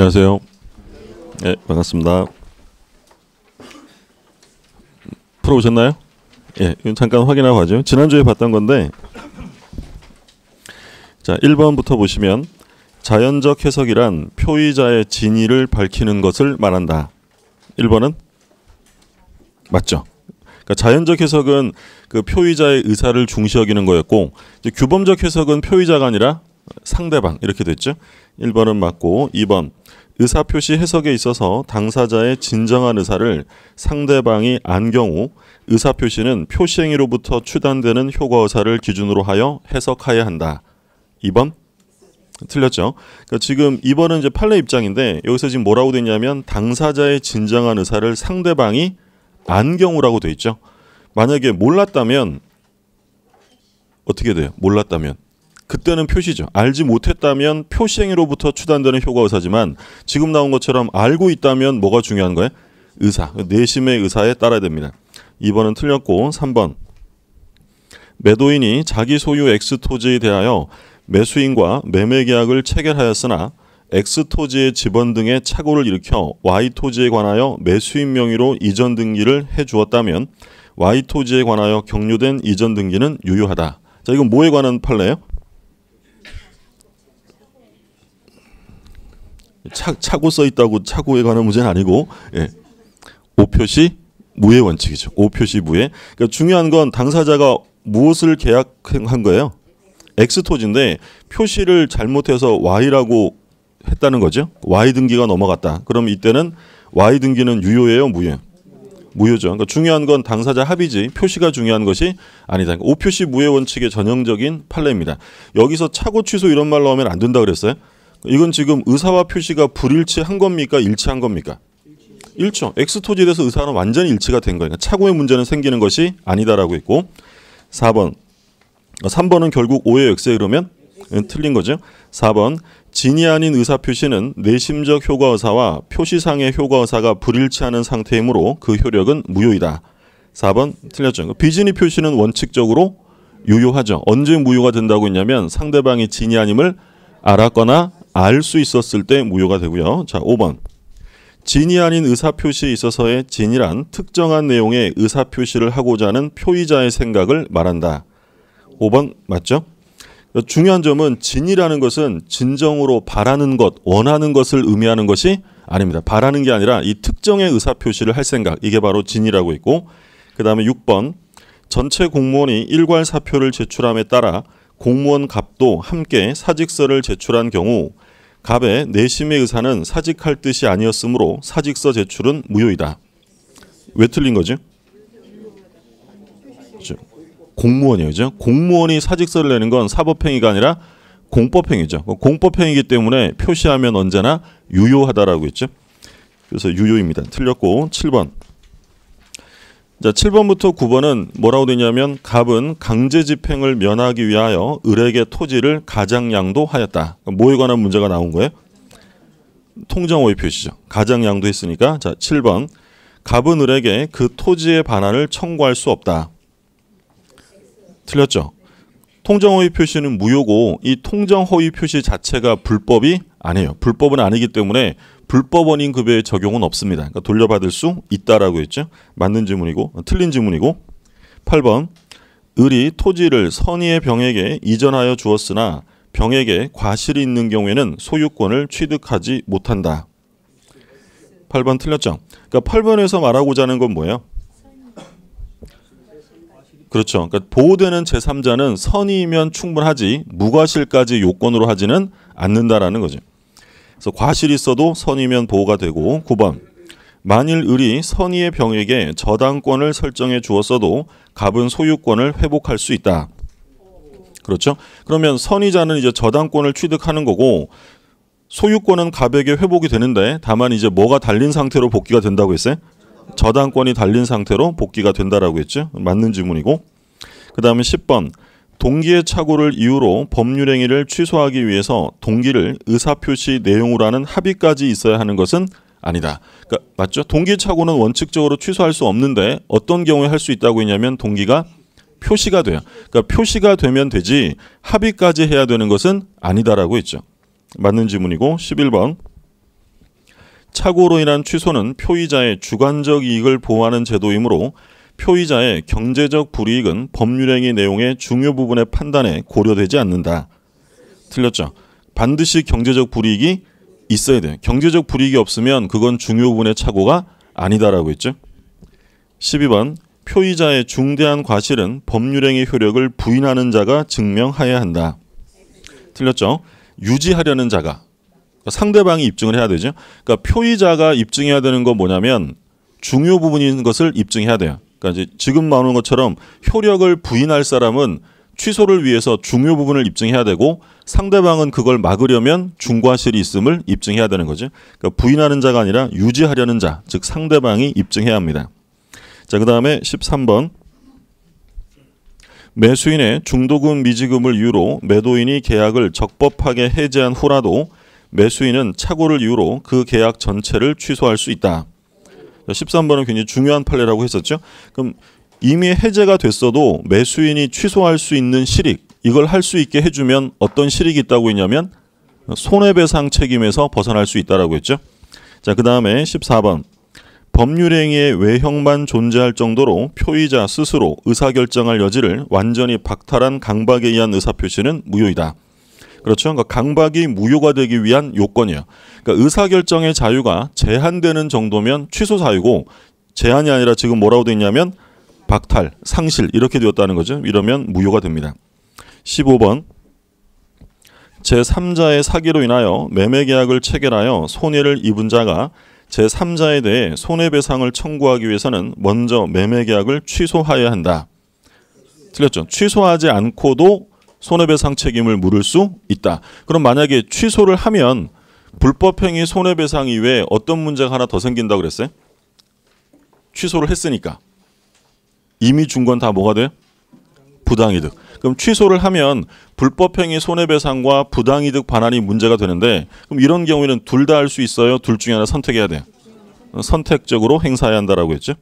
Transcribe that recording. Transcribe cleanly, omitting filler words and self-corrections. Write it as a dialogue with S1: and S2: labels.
S1: 안녕하세요. 네, 반갑습니다. 풀어오셨나요? 예, 잠깐 확인하고 가죠. 지난주에 봤던 건데, 자, 1번부터 보시면 자연적 해석이란 표의자의 진위를 밝히는 것을 말한다. 1번은 맞죠? 그러니까 자연적 해석은 그 표의자의 의사를 중시 여기는 거였고, 이제 규범적 해석은 표의자가 아니라 상대방 이렇게 됐죠. 1번은 맞고, 2번 의사표시 해석에 있어서 당사자의 진정한 의사를 상대방이 안 경우 의사표시는 표시행위로부터 추단되는 효과의사를 기준으로 하여 해석하여야 한다. 2번 틀렸죠. 그러니까 지금 2번은 이제 판례 입장인데 여기서 지금 뭐라고 됐냐면 당사자의 진정한 의사를 상대방이 안 경우라고 돼 있죠. 만약에 몰랐다면 어떻게 돼요? 몰랐다면 그때는 표시죠. 알지 못했다면 표시행위로부터 추단되는 효과의사지만 지금 나온 것처럼 알고 있다면 뭐가 중요한 거예요? 의사. 내심의 의사에 따라야 됩니다. 2번은 틀렸고 3번 매도인이 자기 소유 X토지에 대하여 매수인과 매매계약을 체결하였으나 X토지의 지번 등의 착오를 일으켜 Y토지에 관하여 매수인 명의로 이전 등기를 해주었다면 Y토지에 관하여 격려된 이전 등기는 유효하다. 자, 이건 뭐에 관한 판례예요? 차고 써 있다고 차고에 관한 문제는 아니고, 예. 오표시 무예 원칙이죠. 오표시 무예. 그러니까 중요한 건 당사자가 무엇을 계약한 거예요? X토지인데 표시를 잘못해서 Y라고 했다는 거죠. Y 등기가 넘어갔다. 그럼 이때는 Y 등기는 유효예요, 무효? 무효죠. 그러니까 중요한 건 당사자 합의지 표시가 중요한 것이 아니다. 그러니까 오표시 무예 원칙의 전형적인 판례입니다. 여기서 차고 취소 이런 말 나오면 안 된다 그랬어요. 이건 지금 의사와 표시가 불일치한 겁니까? 일치한 겁니까? 일치죠. X토지에 대해서 의사는 완전히 일치가 된 거예요. 착오의 문제는 생기는 것이 아니다라고 했고 4번 3번은 결국 오해 X에 그러면 틀린 거죠. 4번 진이 아닌 의사표시는 내심적 효과의사와 표시상의 효과의사가 불일치하는 상태이므로 그 효력은 무효이다. 4번 틀렸죠. 비진이 표시는 원칙적으로 유효하죠. 언제 무효가 된다고 했냐면 상대방이 진이 아님을 알았거나 알 수 있었을 때 무효가 되고요. 자, 5번 진이 아닌 의사표시에 있어서의 진이란 특정한 내용의 의사표시를 하고자 하는 표의자의 생각을 말한다. 5번 맞죠? 중요한 점은 진이라는 것은 진정으로 바라는 것, 원하는 것을 의미하는 것이 아닙니다. 바라는 게 아니라 이 특정의 의사표시를 할 생각, 이게 바로 진이라고 있고, 그 다음에 6번 전체 공무원이 일괄 사표를 제출함에 따라 공무원 갑도 함께 사직서를 제출한 경우 갑의 내심의 의사는 사직할 뜻이 아니었으므로 사직서 제출은 무효이다. 왜 틀린 거죠? 공무원이에요. 그죠? 공무원이 사직서를 내는 건 사법행위가 아니라 공법행위죠. 공법행위이기 때문에 표시하면 언제나 유효하다라고 했죠. 그래서 유효입니다. 틀렸고 7번. 자, 7번부터 9번은 뭐라고 되냐면 갑은 강제 집행을 면하기 위하여 을에게 토지를 가장양도하였다. 뭐에 관한 문제가 나온 거예요? 통정오해 표시죠. 가장양도했으니까 자 7번 갑은 을에게 그 토지의 반환을 청구할 수 없다. 틀렸죠. 통정허위 표시는 무효고 이 통정허위 표시 자체가 불법이 아니에요. 불법은 아니기 때문에 불법 원인 급여의 적용은 없습니다. 그러니까 돌려받을 수 있다라고 했죠. 맞는 지문이고 틀린 지문이고 8번 을이 토지를 선의의 병에게 이전하여 주었으나 병에게 과실이 있는 경우에는 소유권을 취득하지 못한다. 8번 틀렸죠. 그러니까 8번에서 말하고자 하는 건 뭐예요? 그렇죠. 그러니까 보호되는 제3자는 선의이면 충분하지 무과실까지 요건으로 하지는 않는다라는 거죠. 그래서 과실이 있어도 선의면 보호가 되고 9번 만일 을이 선의의 병에게 저당권을 설정해 주었어도 갑은 소유권을 회복할 수 있다. 그렇죠. 그러면 선의자는 이제 저당권을 취득하는 거고 소유권은 갑에게 회복이 되는데 다만 이제 뭐가 달린 상태로 복귀가 된다고 했어요? 저당권이 달린 상태로 복귀가 된다라고 했죠. 맞는 지문이고 그 다음에 10번 동기의 착오를 이유로 법률행위를 취소하기 위해서 동기를 의사표시 내용으로 하는 합의까지 있어야 하는 것은 아니다. 그러니까 맞죠? 동기 착오는 원칙적으로 취소할 수 없는데 어떤 경우에 할 수 있다고 했냐면 동기가 표시가 돼요. 그러니까 표시가 되면 되지 합의까지 해야 되는 것은 아니다라고 했죠. 맞는 지문이고 11번 착오로 인한 취소는 표의자의 주관적 이익을 보호하는 제도이므로 표의자의 경제적 불이익은 법률행위 내용의 중요 부분의 판단에 고려되지 않는다. 틀렸죠? 반드시 경제적 불이익이 있어야 돼요. 경제적 불이익이 없으면 그건 중요 부분의 착오가 아니다라고 했죠. 12번 표의자의 중대한 과실은 법률행위 효력을 부인하는 자가 증명하여야 한다. 틀렸죠? 유지하려는 자가 상대방이 입증을 해야 되죠. 그러니까 표의자가 입증해야 되는 건 뭐냐면 중요 부분인 것을 입증해야 돼요. 그러니까 이제 지금 나오는 것처럼 효력을 부인할 사람은 취소를 위해서 중요 부분을 입증해야 되고 상대방은 그걸 막으려면 중과실이 있음을 입증해야 되는 거죠. 그러니까 부인하는 자가 아니라 유지하려는 자, 즉 상대방이 입증해야 합니다. 자, 그 다음에 13번 매수인의 중도금 미지급을 이유로 매도인이 계약을 적법하게 해지한 후라도 매수인은 착오를 이유로 그 계약 전체를 취소할 수 있다. 13번은 굉장히 중요한 판례라고 했었죠. 그럼 이미 해제가 됐어도 매수인이 취소할 수 있는 실익, 이걸 할 수 있게 해주면 어떤 실익이 있다고 했냐면 손해배상 책임에서 벗어날 수 있다라고 했죠. 자, 그 다음에 14번 법률행위의 외형만 존재할 정도로 표의자 스스로 의사결정할 여지를 완전히 박탈한 강박에 의한 의사표시는 무효이다. 그렇죠. 그러니까 강박이 무효가 되기 위한 요건이에요. 그러니까 의사결정의 자유가 제한되는 정도면 취소 사유고 제한이 아니라 지금 뭐라고 되어 있냐면 박탈, 상실 이렇게 되었다는 거죠. 이러면 무효가 됩니다. 15번 제3자의 사기로 인하여 매매계약을 체결하여 손해를 입은 자가 제3자에 대해 손해배상을 청구하기 위해서는 먼저 매매계약을 취소하여야 한다. 틀렸죠. 취소하지 않고도 손해배상 책임을 물을 수 있다. 그럼 만약에 취소를 하면 불법행위 손해배상 이외에 어떤 문제가 하나 더 생긴다고 그랬어요? 취소를 했으니까. 이미 준 건 다 뭐가 돼? 부당이득. 그럼 취소를 하면 불법행위 손해배상과 부당이득 반환이 문제가 되는데 그럼 이런 경우에는 둘 다 할 수 있어요? 둘 중에 하나 선택해야 돼요. 선택적으로 행사해야 한다라고 했죠.